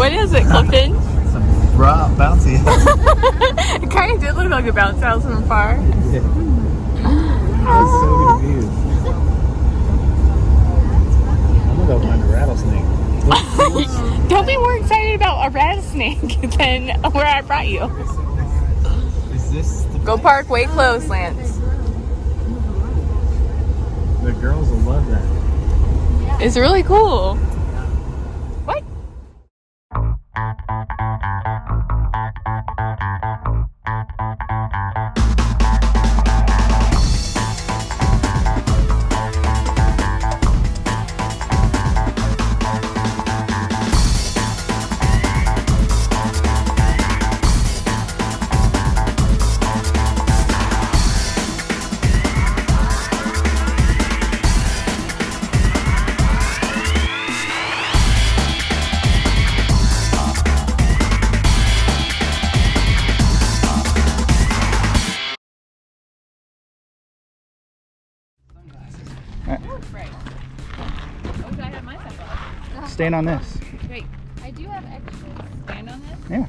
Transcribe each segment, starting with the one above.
What is it, Clifton? It's a bouncy. It kind of did look like a bounce house from afar. Yeah. I was so confused. I'm gonna go find a rattlesnake. Don't be more excited about a rattlesnake than where I brought you. Is this the Go park way close, Lance. The girls will love that. It's really cool. What? Right. Oh, I have my sunglasses. Stand on this. Wait, I do have extras. Stand on this? Yeah.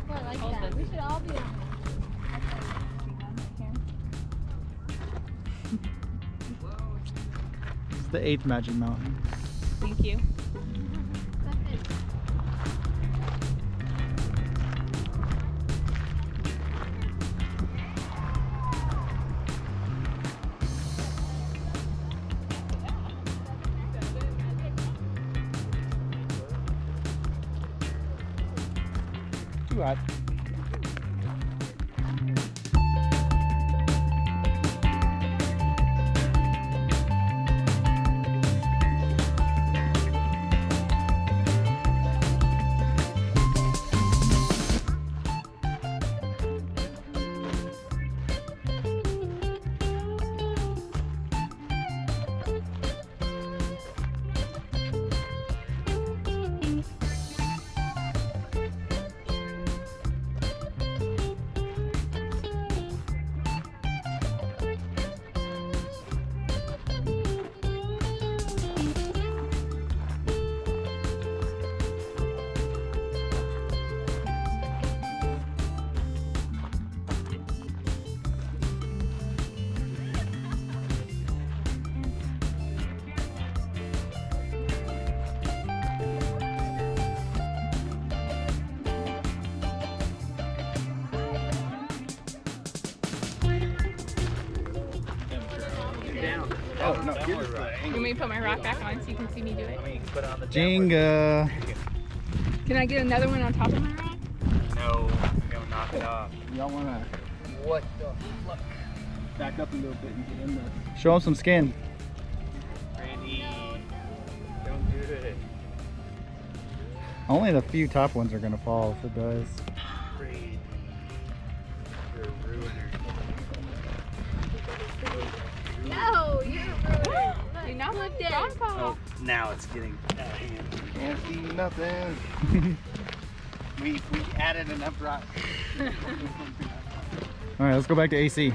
Oh, I like that. We should all be on It's the 8th Magic Mountain. Thank you. Too hot. Oh no! You want me to put my rock back on so you can see me do it? Jenga. Can I get another one on top of my rock? No, you're gonna knock it off. Y'all wanna What the fuck? back up a little bit and get in there? Show them some skin. Randy, don't do it. Only the few top ones are gonna fall if it does. Randy, you're a ruiner. No, you're ruined. You're not Flipped it. Oh, now it's getting out of hand. Can't see nothing. We added enough rock. All right, let's go back to AC.